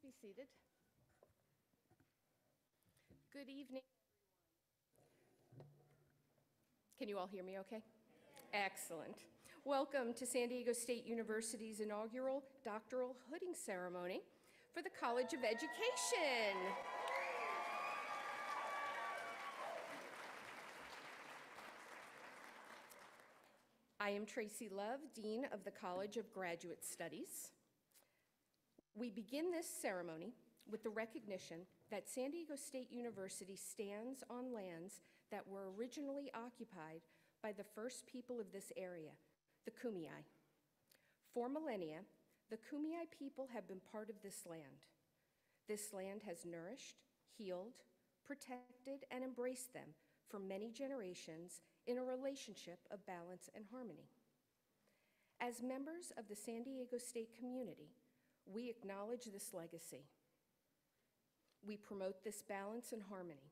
Be seated. Good evening. Can you all hear me okay? Excellent. Welcome to San Diego State University's inaugural doctoral hooding ceremony for the College of Education. I am Tracy Love, Dean of the College of Graduate Studies. We begin this ceremony with the recognition that San Diego State University stands on lands that were originally occupied by the first people of this area, the Kumeyaay. For millennia, the Kumeyaay people have been part of this land. This land has nourished, healed, protected, and embraced them for many generations in a relationship of balance and harmony. As members of the San Diego State community, we acknowledge this legacy. We promote this balance and harmony.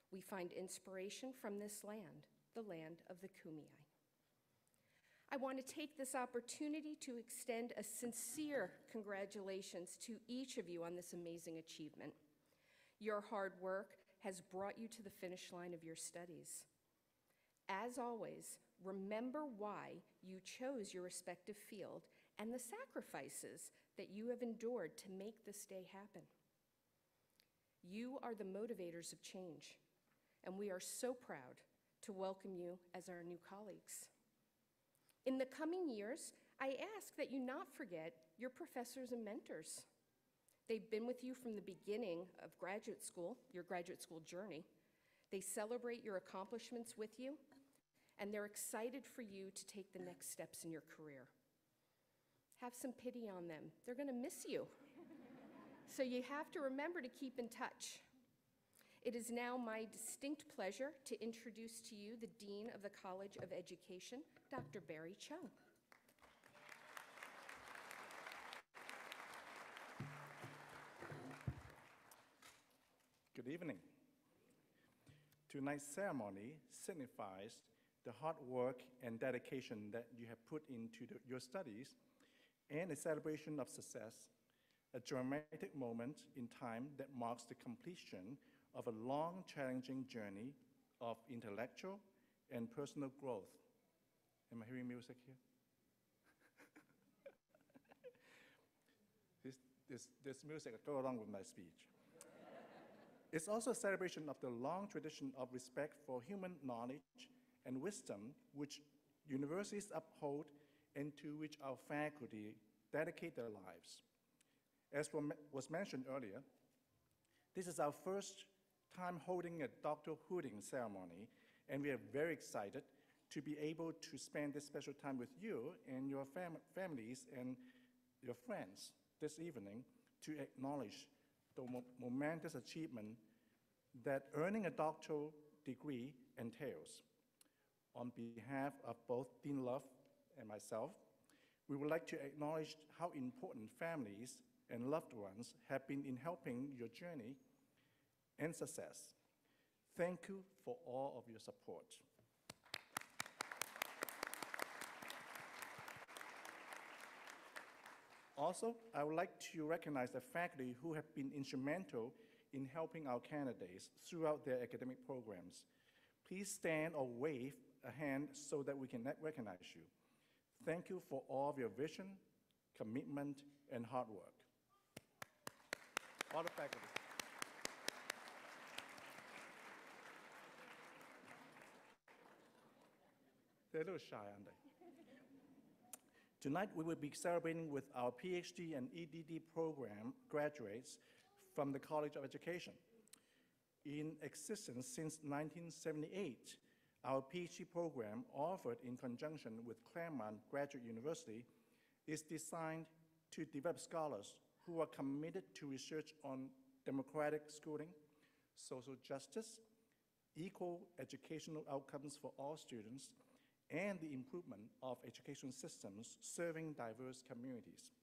We find inspiration from this land, the land of the Kumeyaay. I want to take this opportunity to extend a sincere congratulations to each of you on this amazing achievement. Your hard work has brought you to the finish line of your studies. As always, remember why you chose your respective field and the sacrifices that you have endured to make this day happen. You are the motivators of change, and we are so proud to welcome you as our new colleagues. In the coming years, I ask that you not forget your professors and mentors. They've been with you from the beginning of graduate school, your graduate school journey. They celebrate your accomplishments with you, and they're excited for you to take the next steps in your career. Have some pity on them. They're going to miss you. So you have to remember to keep in touch. It is now my distinct pleasure to introduce to you the Dean of the College of Education, Dr. Barry Chung. Good evening. Tonight's ceremony signifies the hard work and dedication that you have put into your studies and a celebration of success, a dramatic moment in time that marks the completion of a long, challenging journey of intellectual and personal growth. Am I hearing music here? this music go along with my speech. It's also a celebration of the long tradition of respect for human knowledge and wisdom which universities uphold and to which our faculty dedicate their lives. As was mentioned earlier, this is our first time holding a doctoral hooding ceremony, and we are very excited to be able to spend this special time with you and your families and your friends this evening to acknowledge the momentous achievement that earning a doctoral degree entails. On behalf of both Dean Love and myself, we would like to acknowledge how important families and loved ones have been in helping your journey and success. Thank you for all of your support. Also, I would like to recognize the faculty who have been instrumental in helping our candidates throughout their academic programs. Please stand or wave a hand so that we can recognize you. Thank you for all of your vision, commitment, and hard work. All the faculty. They're a little shy, aren't they? Tonight, we will be celebrating with our PhD and EDD program graduates from the College of Education. In existence since 1978, our PhD program, offered in conjunction with Claremont Graduate University, is designed to develop scholars who are committed to research on democratic schooling, social justice, equal educational outcomes for all students, and the improvement of education systems serving diverse communities.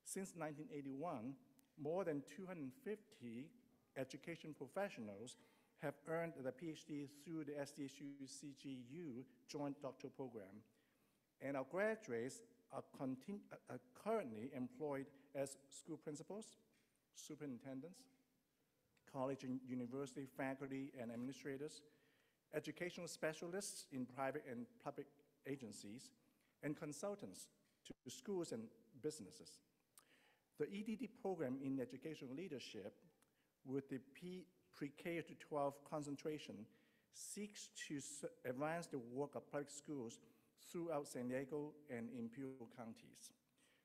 Since 1981, more than 250 education professionals have earned the PhD through the SDSU CGU Joint Doctoral Program, and our graduates are currently employed as school principals, superintendents, college and university faculty and administrators, educational specialists in private and public agencies, and consultants to schools and businesses. The EDD program in educational leadership with the pre-K to 12 concentration seeks to advance the work of public schools throughout San Diego and Imperial counties.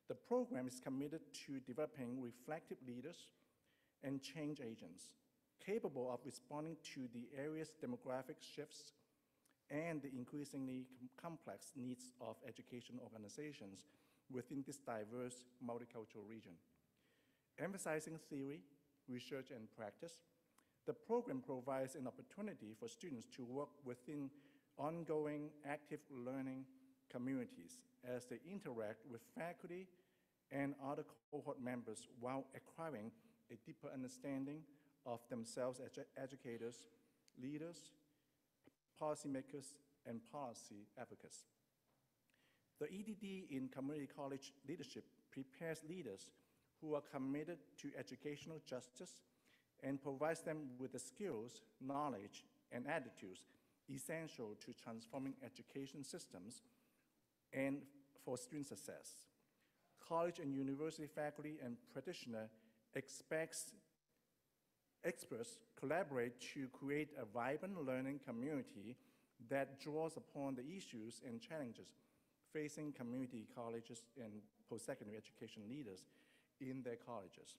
The program is committed to developing reflective leaders and change agents capable of responding to the area's demographic shifts and the increasingly complex needs of education organizations within this diverse multicultural region. Emphasizing theory, research, and practice, the program provides an opportunity for students to work within ongoing active learning communities as they interact with faculty and other cohort members while acquiring a deeper understanding of themselves as educators, leaders, policymakers, and policy advocates. The EDD in community college leadership prepares leaders who are committed to educational justice and provides them with the skills, knowledge, and attitudes essential to transforming education systems and for student success. College and university faculty and practitioners experts collaborate to create a vibrant learning community that draws upon the issues and challenges facing community colleges and post-secondary education leaders in their colleges.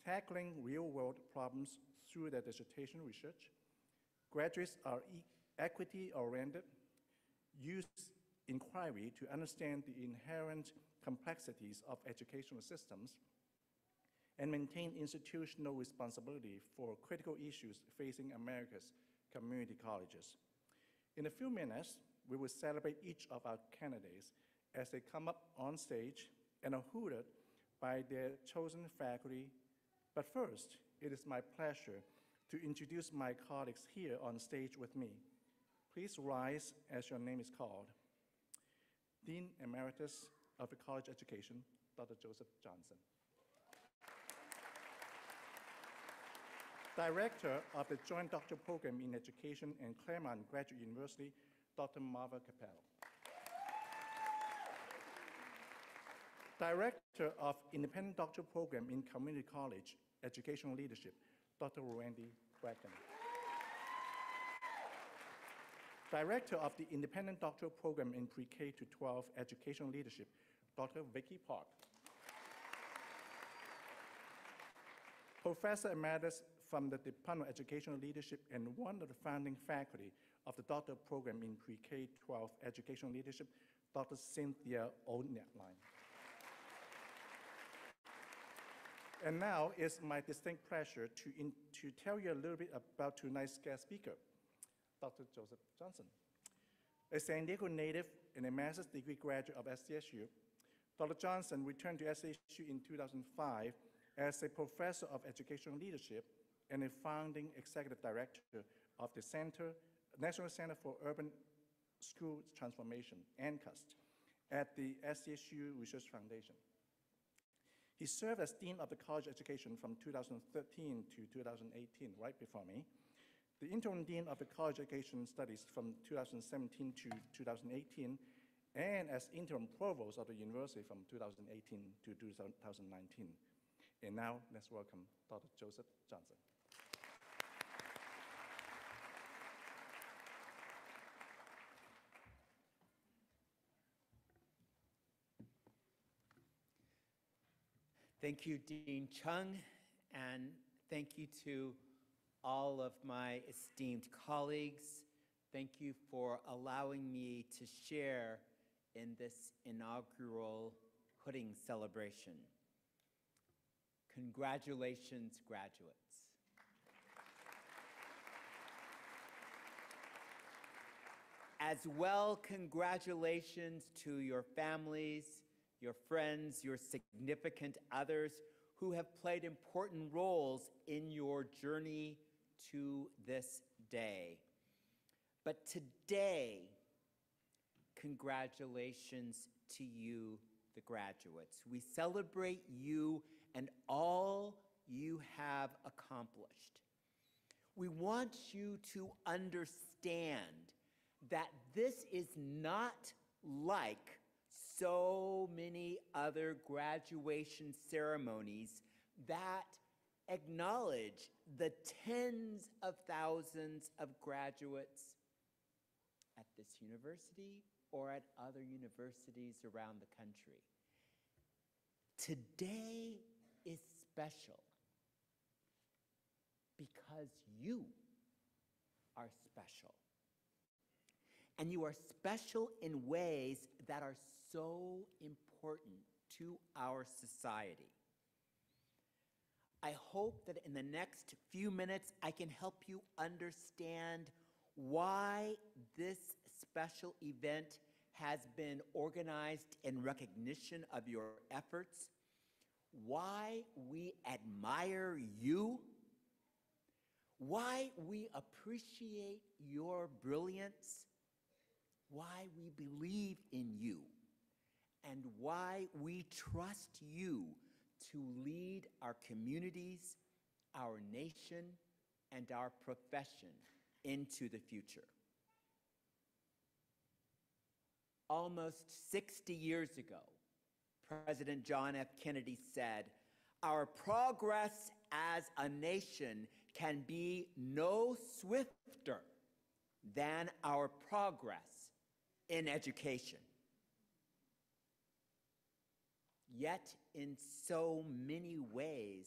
Tackling real-world problems through their dissertation research, graduates are equity-oriented, use inquiry to understand the inherent complexities of educational systems, and maintain institutional responsibility for critical issues facing America's community colleges. In a few minutes, we will celebrate each of our candidates as they come up on stage and are hooted by their chosen faculty. But first, it is my pleasure to introduce my colleagues here on stage with me. Please rise as your name is called. Dean Emeritus of the College Education, Dr. Joseph Johnson. Director of the Joint Doctoral Program in Education in Claremont Graduate University, Dr. Marva Capel. Director of Independent Doctoral Program in Community College Educational Leadership, Dr. Randy Bracken. Director of the Independent Doctoral Program in Pre-K to 12 Educational Leadership, Dr. Vicky Park. Professor Emeritus from the Department of Educational Leadership and one of the founding faculty of the doctoral program in Pre-K-12 Educational Leadership, Dr. Cynthia O'Neill. And now it's my distinct pleasure to tell you a little bit about tonight's guest speaker, Dr. Joseph Johnson. A San Diego native and a master's degree graduate of SDSU, Dr. Johnson returned to SDSU in 2005 as a professor of educational leadership and a founding executive director of the National Center for Urban School Transformation, NCUST, at the SDSU Research Foundation. He served as Dean of the College Education from 2013 to 2018, right before me, the interim Dean of the College Education Studies from 2017 to 2018, and as interim provost of the university from 2018 to 2019. And now, let's welcome Dr. Joseph Johnson. Thank you, Dean Chung, and thank you to all of my esteemed colleagues. Thank you for allowing me to share in this inaugural Hooding celebration. Congratulations, graduates. As well, congratulations to your families, your friends, your significant others who have played important roles in your journey to this day. But today, congratulations to you, the graduates. We celebrate you and all you have accomplished. We want you to understand that this is not like so many other graduation ceremonies that acknowledge the tens of thousands of graduates at this university or at other universities around the country. Today is special because you are special. And you are special in ways that are so important to our society. I hope that in the next few minutes I can help you understand why this special event has been organized in recognition of your efforts, why we admire you, why we appreciate your brilliance, why we believe in you, and why we trust you to lead our communities, our nation, and our profession into the future. Almost 60 years ago, President John F. Kennedy said, "Our progress as a nation can be no swifter than our progress in education." Yet, in so many ways,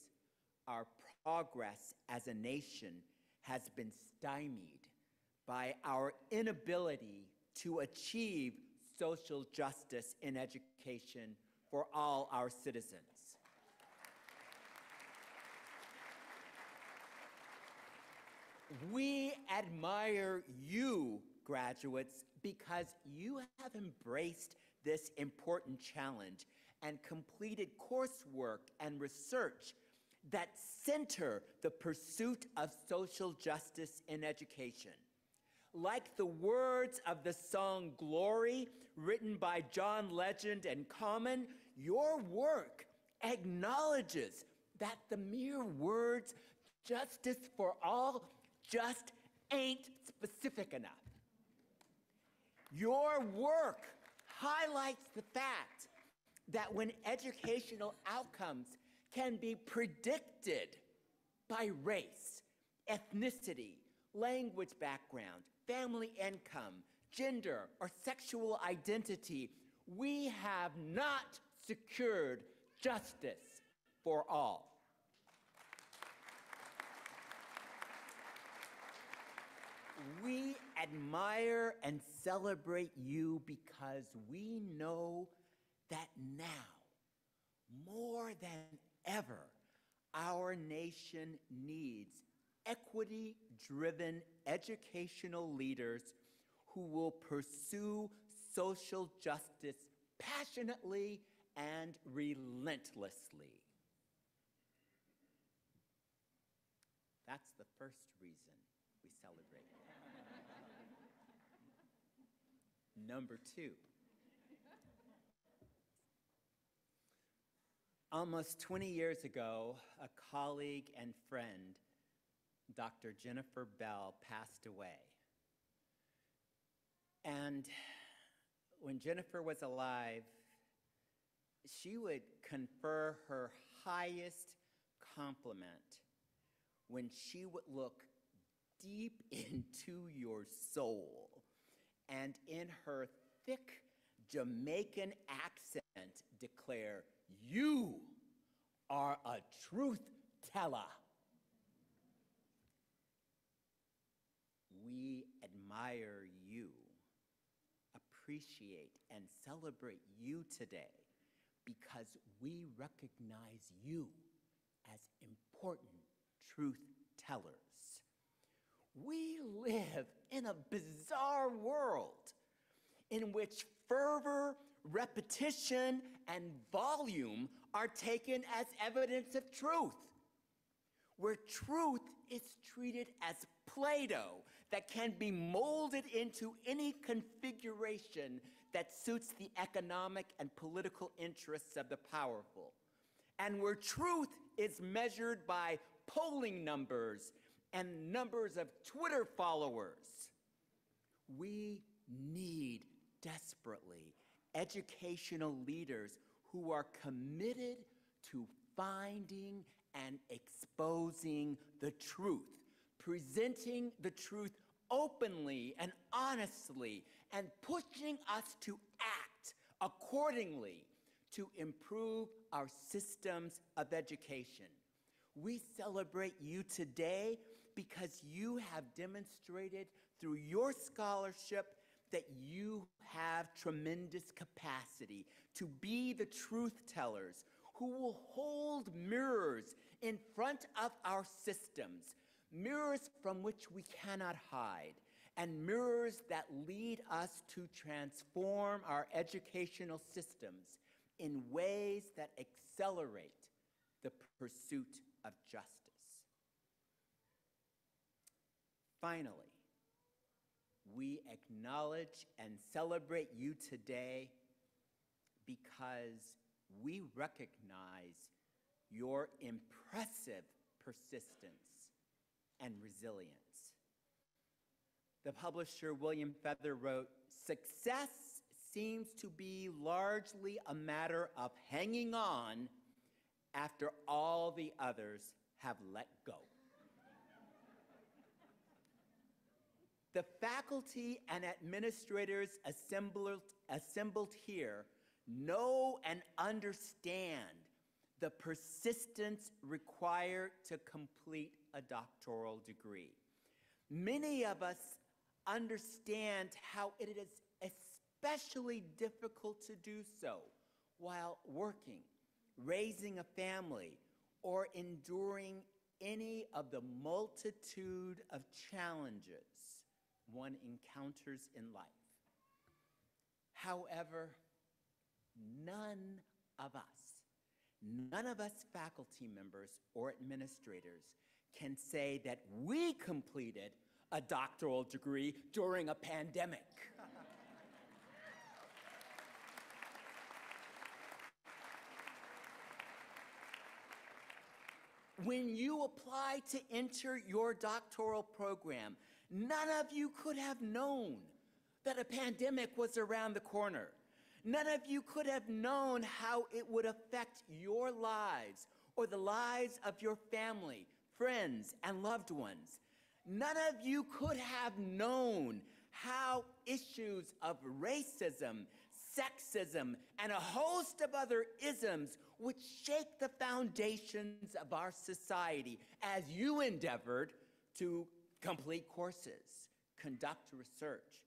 our progress as a nation has been stymied by our inability to achieve social justice in education for all our citizens. We admire you, graduates, because you have embraced this important challenge and completed coursework and research that center the pursuit of social justice in education. Like the words of the song Glory, written by John Legend and Common, your work acknowledges that the mere words justice for all just ain't specific enough. Your work highlights the fact that when educational outcomes can be predicted by race, ethnicity, language background, family income, gender, or sexual identity, we have not secured justice for all. We admire and celebrate you because we know that now, more than ever, our nation needs equity-driven educational leaders who will pursue social justice passionately and relentlessly. That's the first reason we celebrate. Number two. Almost 20 years ago, a colleague and friend, Dr. Jennifer Bell, passed away. And when Jennifer was alive, she would confer her highest compliment when she would look deep into your soul and in her thick Jamaican accent declare, "You are a truth teller." We admire you, appreciate and celebrate you today because we recognize you as important truth tellers. We live in a bizarre world in which fervor, repetition, and volume are taken as evidence of truth, where truth is treated as Play-Doh that can be molded into any configuration that suits the economic and political interests of the powerful, and where truth is measured by polling numbers and numbers of Twitter followers. We need desperately educational leaders who are committed to finding and exposing the truth, presenting the truth openly and honestly, and pushing us to act accordingly to improve our systems of education. We celebrate you today because you have demonstrated through your scholarship that you have tremendous capacity to be the truth tellers who will hold mirrors in front of our systems, mirrors from which we cannot hide, and mirrors that lead us to transform our educational systems in ways that accelerate the pursuit of justice. Finally, we acknowledge and celebrate you today because we recognize your impressive persistence and resilience. The publisher William Feather wrote, "Success seems to be largely a matter of hanging on after all the others have let go." The faculty and administrators assembled here know and understand the persistence required to complete a doctoral degree. Many of us understand how it is especially difficult to do so while working, raising a family, or enduring any of the multitude of challenges one encounters in life. However, none of us faculty members or administrators can say that we completed a doctoral degree during a pandemic. When you applied to enter your doctoral program, none of you could have known that a pandemic was around the corner. None of you could have known how it would affect your lives or the lives of your family, friends, and loved ones. None of you could have known how issues of racism, sexism, and a host of other isms would shake the foundations of our society as you endeavored to complete courses, conduct research,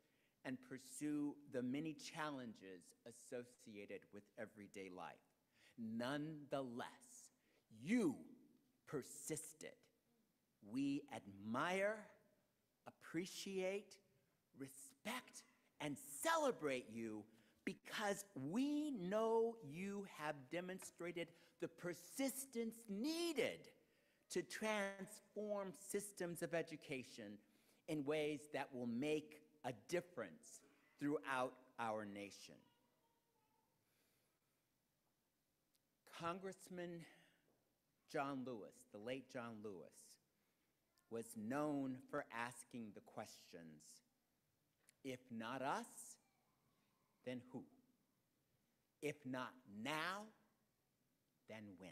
and pursue the many challenges associated with everyday life. Nonetheless, you persisted. We admire, appreciate, respect, and celebrate you because we know you have demonstrated the persistence needed to transform systems of education in ways that will make a difference throughout our nation. Congressman John Lewis, the late John Lewis, was known for asking the questions, if not us, then who? If not now, then when?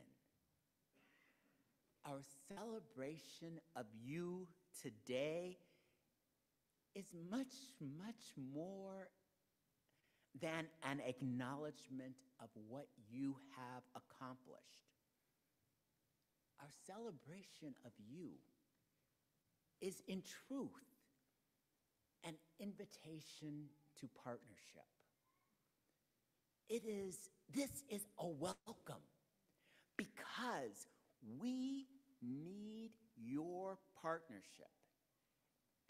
Our celebration of you today is much, much more than an acknowledgement of what you have accomplished. Our celebration of you is in truth an invitation to partnership. This is a welcome because we need your partnership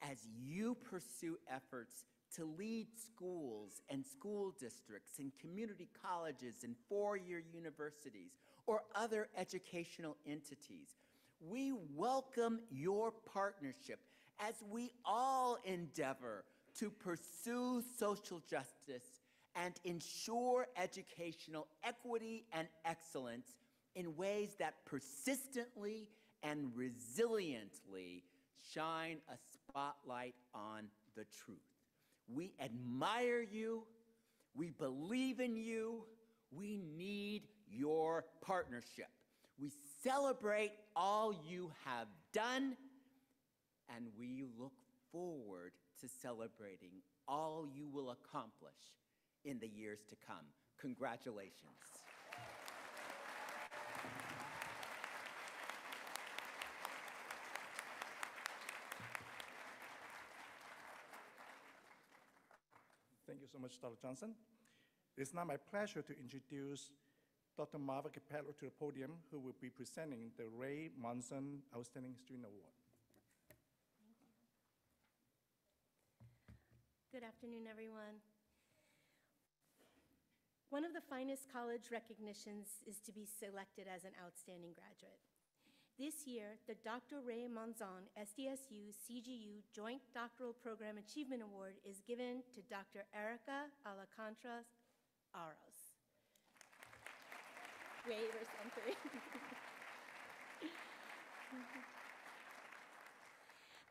as you pursue efforts to lead schools and school districts and community colleges and four-year universities or other educational entities. We welcome your partnership as we all endeavor to pursue social justice and ensure educational equity and excellence in ways that persistently and resiliently shine a spotlight on the truth. We admire you. We believe in you. We need your partnership. We celebrate all you have done, and we look forward to celebrating all you will accomplish in the years to come. Congratulations. Thank you so much, Dr. Johnson. It's now my pleasure to introduce Dr. Marva Capello to the podium, who will be presenting the Ray Monzon Outstanding Student Award. Good afternoon, everyone. One of the finest college recognitions is to be selected as an outstanding graduate. This year, the Dr. Ray Monzon SDSU CGU Joint Doctoral Program Achievement Award is given to Dr. Erica Alcantara Aros. Wave or something.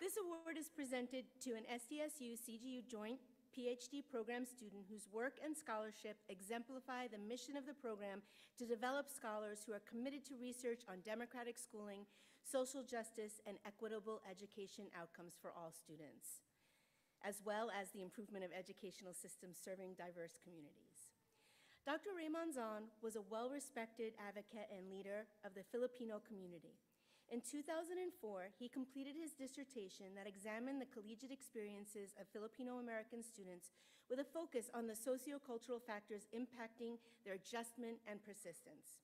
This award is presented to an SDSU CGU Joint PhD program student whose work and scholarship exemplify the mission of the program to develop scholars who are committed to research on democratic schooling, social justice, and equitable education outcomes for all students, as well as the improvement of educational systems serving diverse communities. Dr. Ray Monzon was a well-respected advocate and leader of the Filipino community. In 2004, he completed his dissertation that examined the collegiate experiences of Filipino-American students with a focus on the sociocultural factors impacting their adjustment and persistence.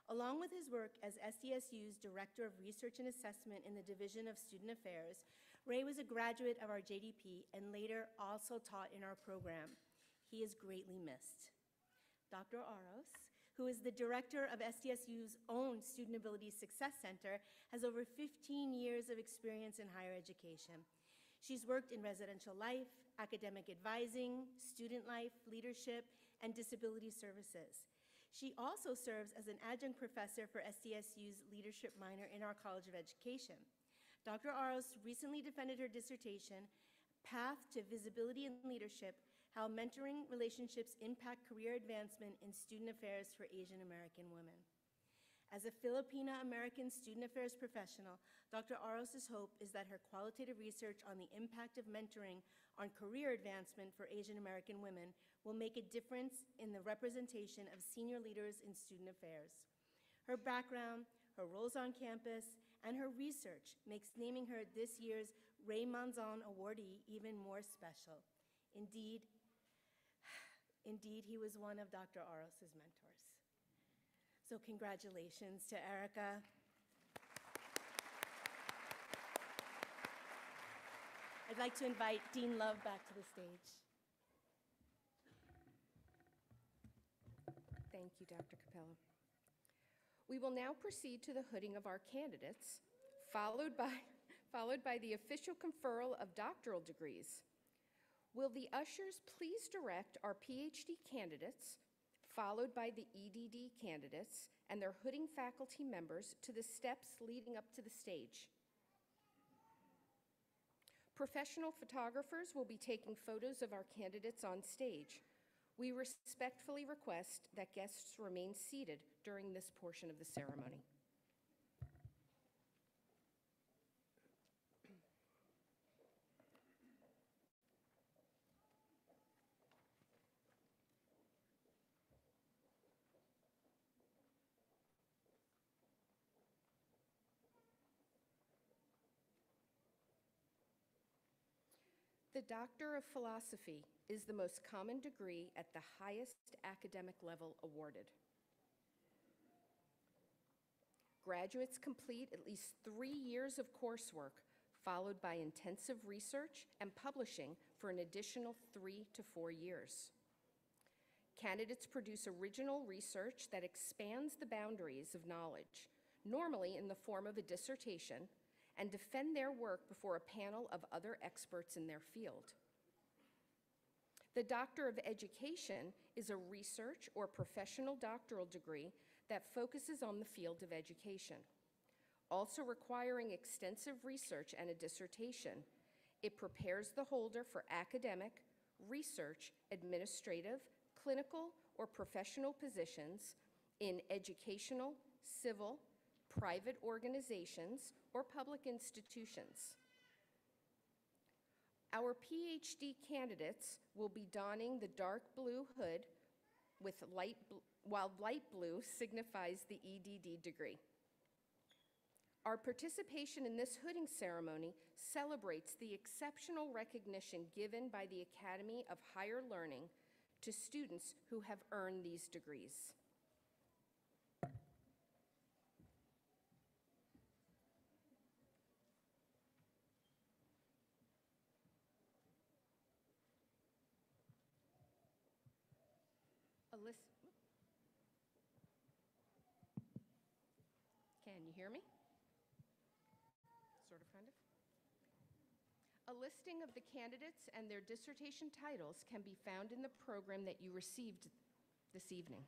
Along with his work as SDSU's Director of Research and Assessment in the Division of Student Affairs, Ray was a graduate of our JDP and later also taught in our program. He is greatly missed. Dr. Aros, who is the director of SDSU's own Student Ability Success Center, has over 15 years of experience in higher education. She's worked in residential life, academic advising, student life, leadership, and disability services. She also serves as an adjunct professor for SDSU's leadership minor in our College of Education. Dr. Aros recently defended her dissertation, Path to Visibility and Leadership: How Mentoring Relationships Impact Career Advancement in Student Affairs for Asian American Women. As a Filipina-American student affairs professional, Dr. Aros's hope is that her qualitative research on the impact of mentoring on career advancement for Asian American women will make a difference in the representation of senior leaders in student affairs. Her background, her roles on campus, and her research makes naming her this year's Ray Monzon awardee even more special. Indeed, he was one of Dr. Aros's mentors. So congratulations to Erica. I'd like to invite Dean Love back to the stage. Thank you, Dr. Capello. We will now proceed to the hooding of our candidates, followed by the official conferral of doctoral degrees. Will the ushers please direct our PhD candidates, followed by the EDD candidates and their hooding faculty members, to the steps leading up to the stage. Professional photographers will be taking photos of our candidates on stage. We respectfully request that guests remain seated during this portion of the ceremony. The Doctor of Philosophy is the most common degree at the highest academic level awarded. Graduates complete at least 3 years of coursework, followed by intensive research and publishing for an additional 3 to 4 years. Candidates produce original research that expands the boundaries of knowledge, normally in the form of a dissertation, and defend their work before a panel of other experts in their field. The Doctor of Education is a research or professional doctoral degree that focuses on the field of education. Also requiring extensive research and a dissertation, it prepares the holder for academic, research, administrative, clinical, or professional positions in educational, civil, private organizations, or public institutions. Our PhD candidates will be donning the dark blue hood with while light blue signifies the EDD degree. Our participation in this hooding ceremony celebrates the exceptional recognition given by the Academy of Higher Learning to students who have earned these degrees. Can you hear me? Sort of, kind of. A listing of the candidates and their dissertation titles can be found in the program that you received this evening.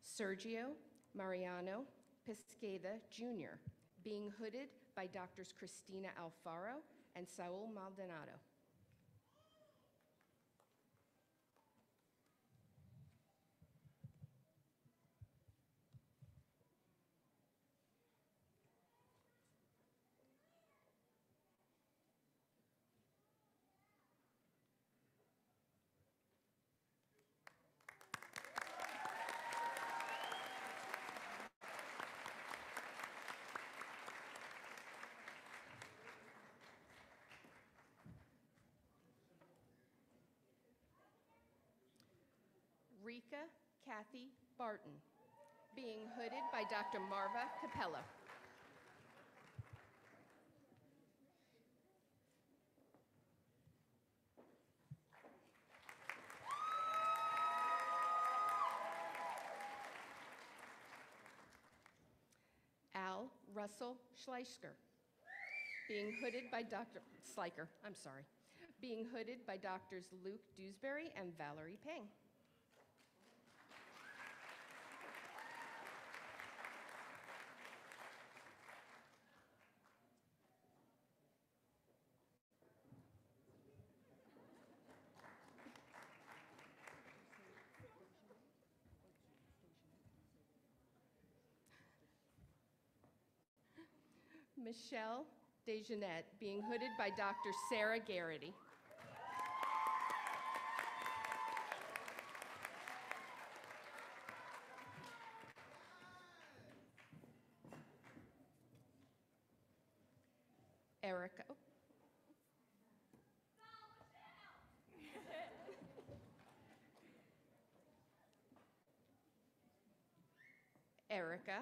Sergio Mariano Pesqueda, Jr., being hooded by Doctors Cristina Alfaro and Saul Maldonado. Rika Kathy Barton, being hooded by Dr. Marva Capella. Al Russell Schleicher, being hooded by Dr. Sliker, I'm sorry, being hooded by Doctors Luke Dewsbury and Valerie Peng. Michelle Dejanette, being hooded by Dr. Sarah Garrity. Erica. Oh. Erica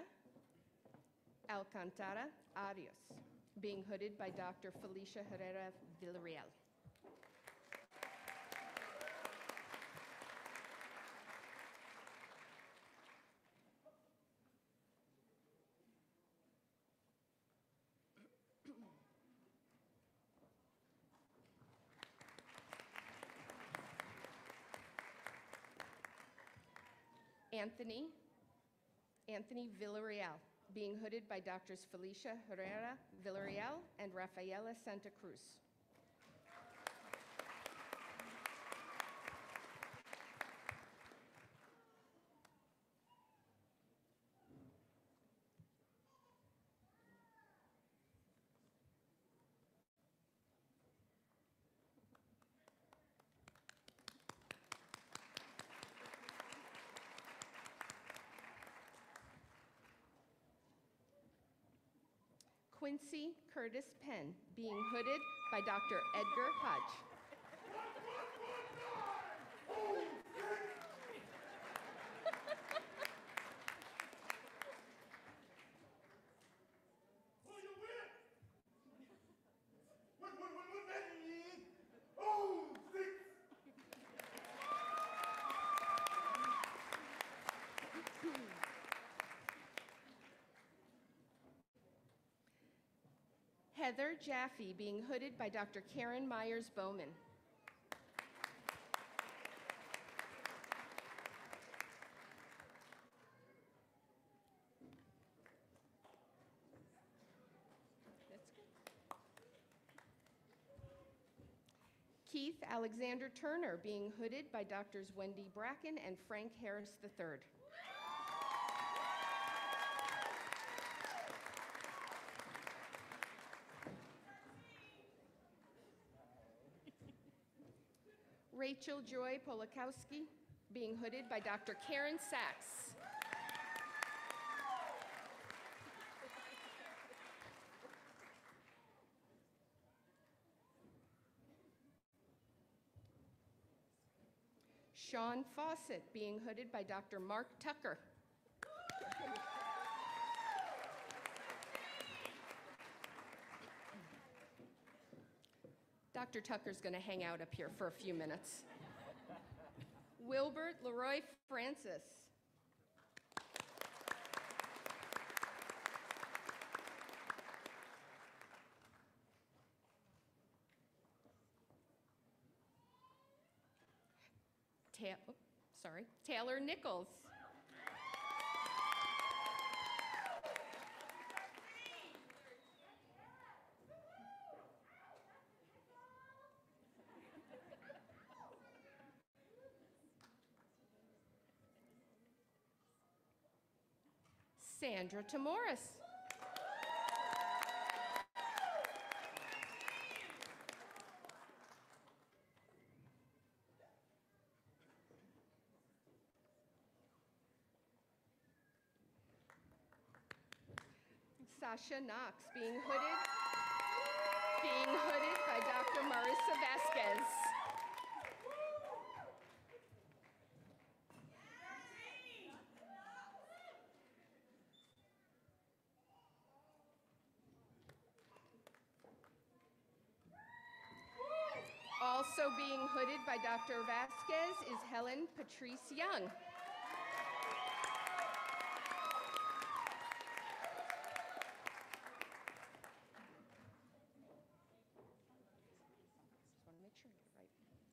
Alcantara Arias, being hooded by Dr. Felicia Herrera Villarreal. Anthony Villarreal, being hooded by Doctors Felicia Herrera Villarreal and Rafaela Santa Cruz. Quincy Curtis Penn, being hooded by Dr. Edgar Hodge. Heather Jaffe, being hooded by Dr. Karen Myers-Bowman. That's good. Keith Alexander Turner, being hooded by Doctors Wendy Bracken and Frank Harris III. Rachel Joy Polakowski, being hooded by Dr. Karen Sachs. Sean Fawcett, being hooded by Dr. Mark Tucker. Dr. Tucker's going to hang out up here for a few minutes. Wilbert Leroy Francis. Taylor Nichols. Sandra Tamoris. Sasha Knox, being hooded by Dr. Marissa Vasquez. Also being hooded by Dr. Vasquez is Helen Patrice Young. Just want to make sure I get it right.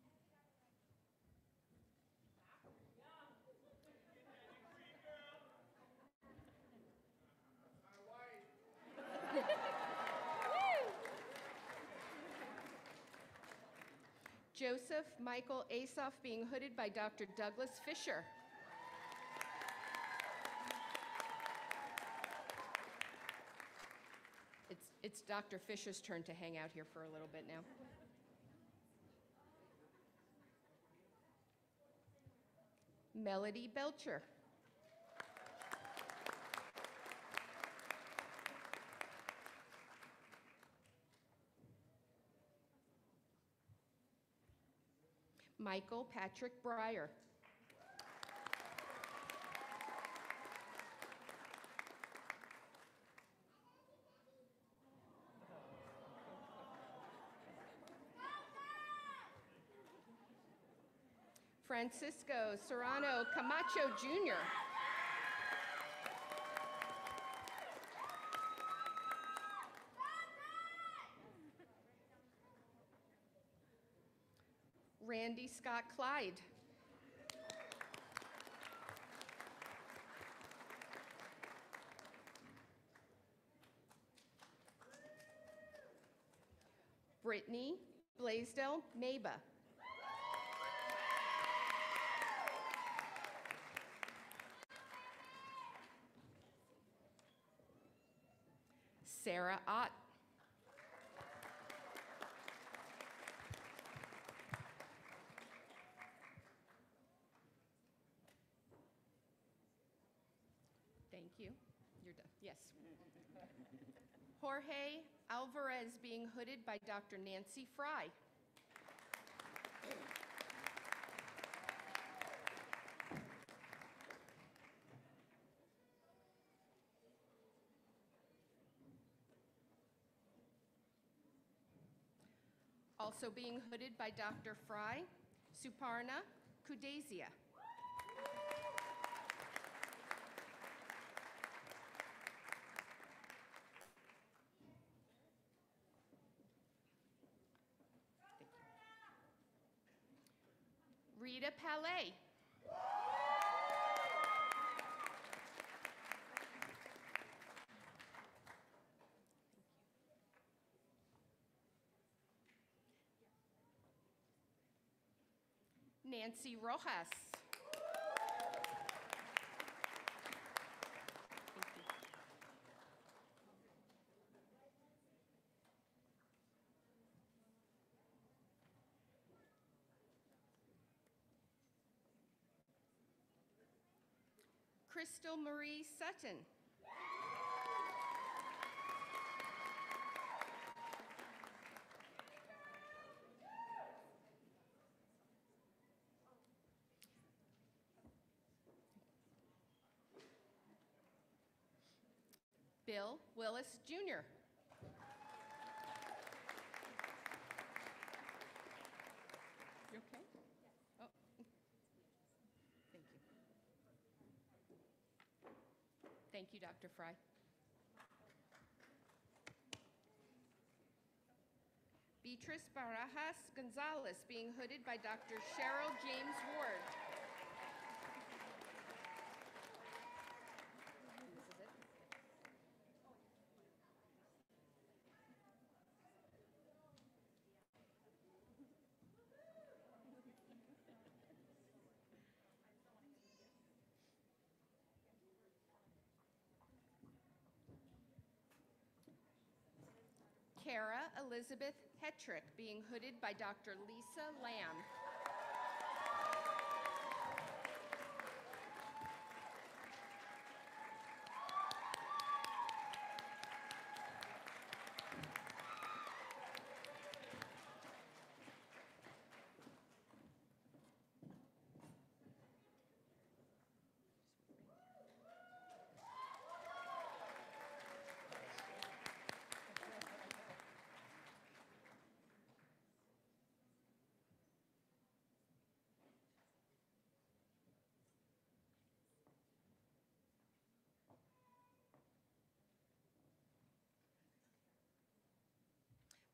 Joseph Michael Asoff, being hooded by Dr. Douglas Fisher. It's Dr. Fisher's turn to hang out here for a little bit now. Melody Belcher. Michael Patrick Breyer. Francisco Serrano Camacho Jr. Randy Scott Clyde. Brittany Blaisdell Maba. Sarah Ott. Thank you. You're done. Yes. Jorge Alvarez, being hooded by Dr. Nancy Fry. Also being hooded by Dr. Fry, Suparna Kudazia. Rita Palais. Nancy Rojas. Crystal Marie Sutton. Bill Willis, Jr. You okay? Oh, thank you. Thank you, Dr. Fry. Beatrice Barajas Gonzalez, being hooded by Dr. Cheryl James Ward. Kara Elizabeth Hetrick, being hooded by Dr. Lisa Lamb.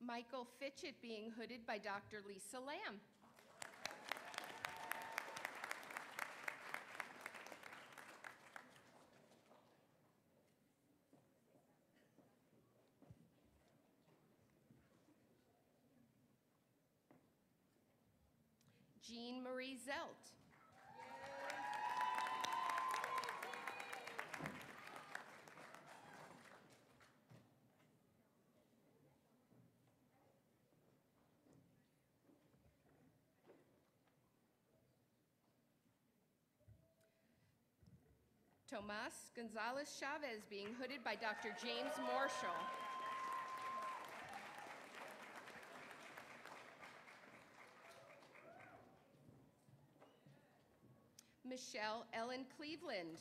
Michael Fitchett, being hooded by Dr. Lisa Lamb. Jean Marie Zelt. Tomas Gonzalez Chavez, being hooded by Dr. James Marshall. Michelle Ellen Cleveland.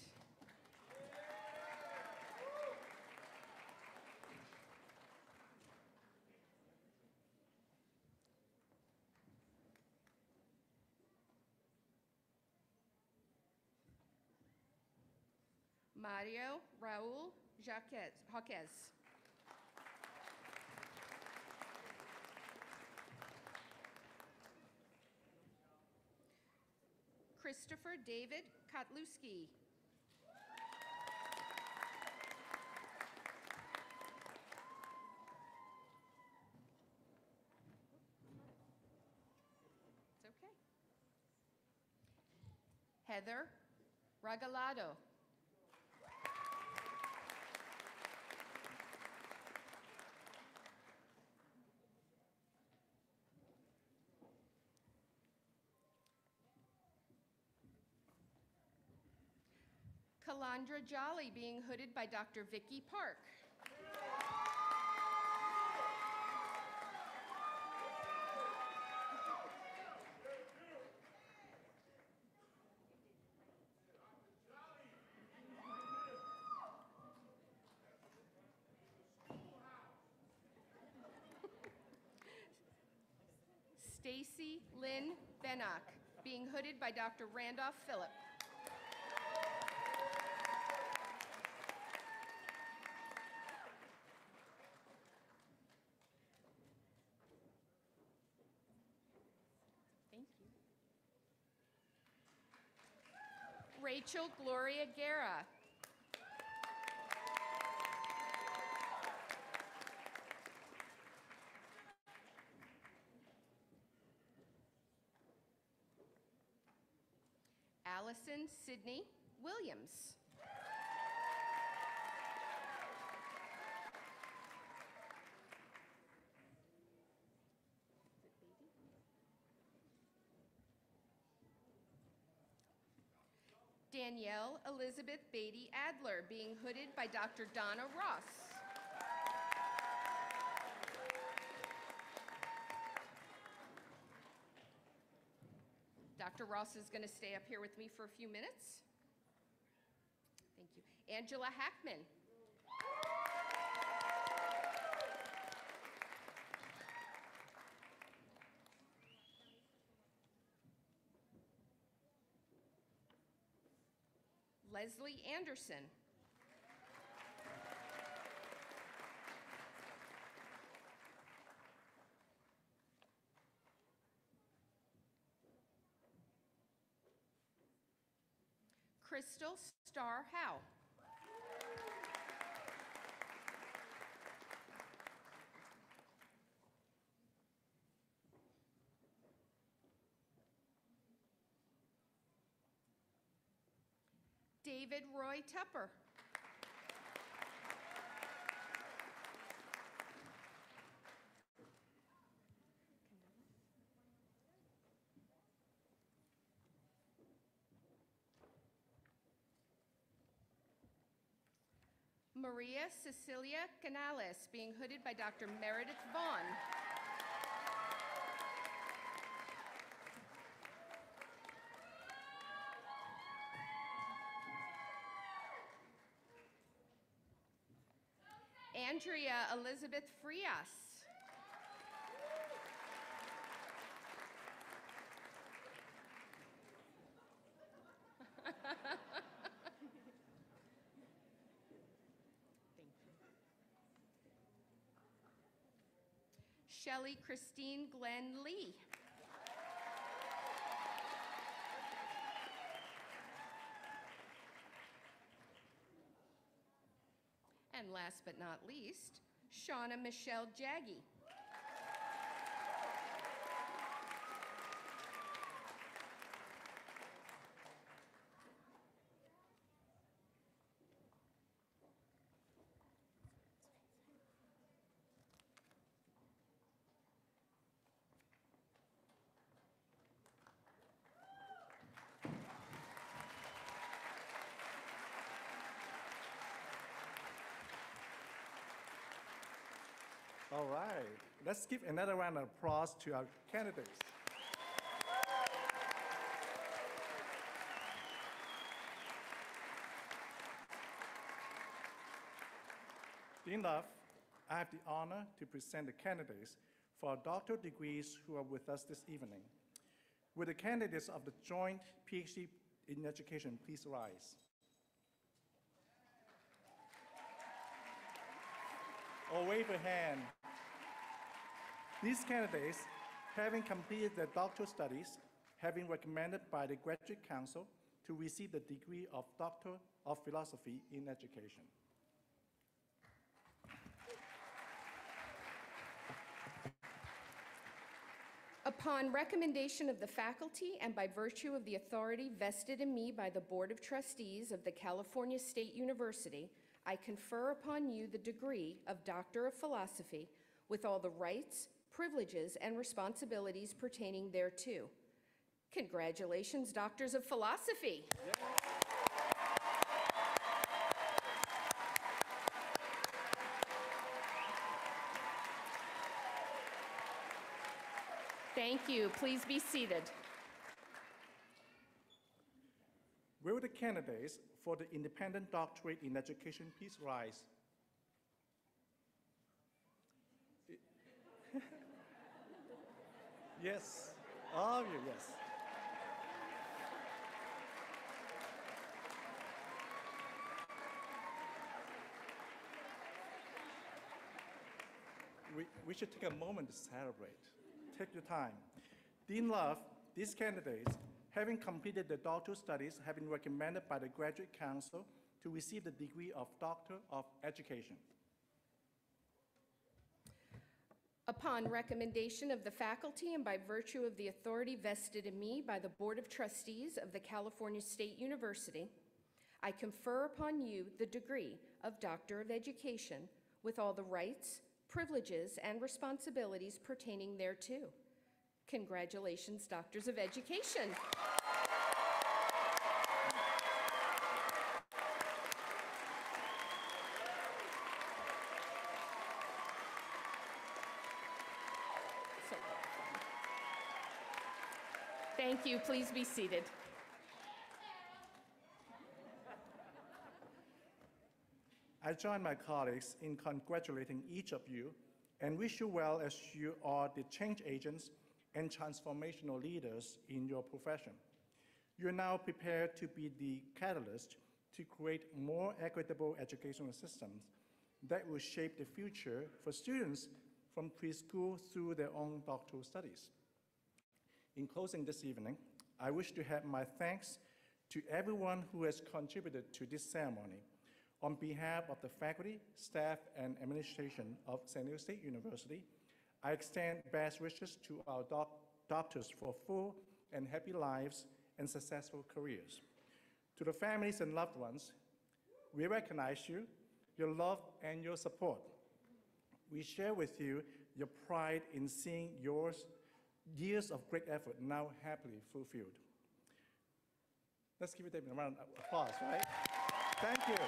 Mario Raul Jaquez. Christopher David Kotluski. It's okay. Heather Regalado. Kalandra Jolly, being hooded by Dr. Vicky Park. Stacy Lynn Bennock, being hooded by Dr. Randolph Phillip. Thank you. Rachel Gloria Guerra. Allison Sydney Williams. Danielle Elizabeth Beatty Adler, being hooded by Dr. Donna Ross. Dr. Ross is going to stay up here with me for a few minutes. Thank you. Angela Hackman. Leslie Anderson. Crystal Starr Howe. David Roy Tepper. Maria Cecilia Canales, being hooded by Dr. Meredith Vaughn. Andrea Elizabeth Frias. Shelley Christine Glenn Lee. And last but not least, Shauna Michelle Jaggy. All right, let's give another round of applause to our candidates. Dean Love, I have the honor to present the candidates for our doctoral degrees who are with us this evening. Will the candidates of the Joint PhD in Education please rise? Or wave a hand. These candidates, having completed their doctoral studies, have been recommended by the Graduate Council to receive the degree of Doctor of Philosophy in Education. Upon recommendation of the faculty and by virtue of the authority vested in me by the Board of Trustees of the California State University, I confer upon you the degree of Doctor of Philosophy with all the rights, privileges, and responsibilities pertaining thereto. Congratulations, Doctors of Philosophy. Thank you. Please be seated. Will the candidates for the Independent Doctorate in Education please rise? Yes, all of you, yes. We should take a moment to celebrate. Take your time. Dean Love, these candidates having completed the doctoral studies, have been recommended by the Graduate Council to receive the degree of Doctor of Education. Upon recommendation of the faculty and by virtue of the authority vested in me by the Board of Trustees of the California State University, I confer upon you the degree of Doctor of Education with all the rights, privileges, and responsibilities pertaining thereto. Congratulations, Doctors of Education. So, thank you. Please be seated. I join my colleagues in congratulating each of you and wish you well as you are the change agents and transformational leaders in your profession. You are now prepared to be the catalyst to create more equitable educational systems that will shape the future for students from preschool through their own doctoral studies. In closing this evening, I wish to have my thanks to everyone who has contributed to this ceremony. On behalf of the faculty, staff, and administration of San Diego State University, I extend best wishes to our doctors for full and happy lives and successful careers. To the families and loved ones, we recognize you, your love, and your support. We share with you your pride in seeing your years of great effort now happily fulfilled. Let's give them a round of applause, right? Thank you.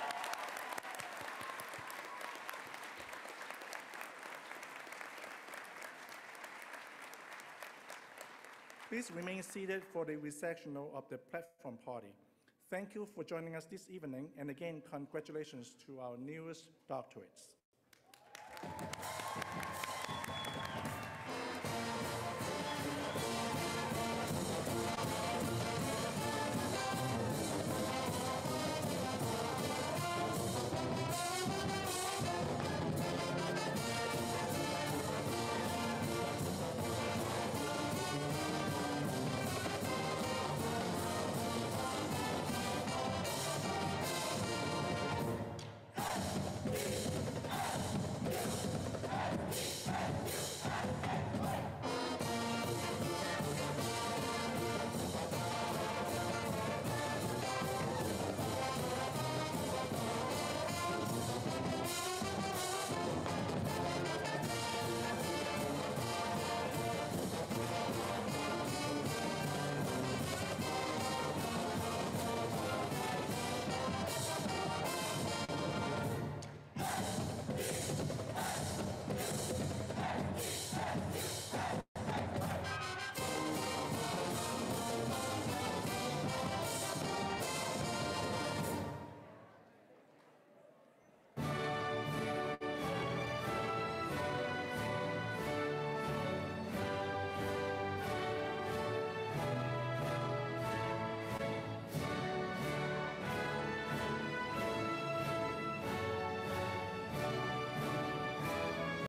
Please remain seated for the reception of the platform party. Thank you for joining us this evening, and again, congratulations to our newest doctorates.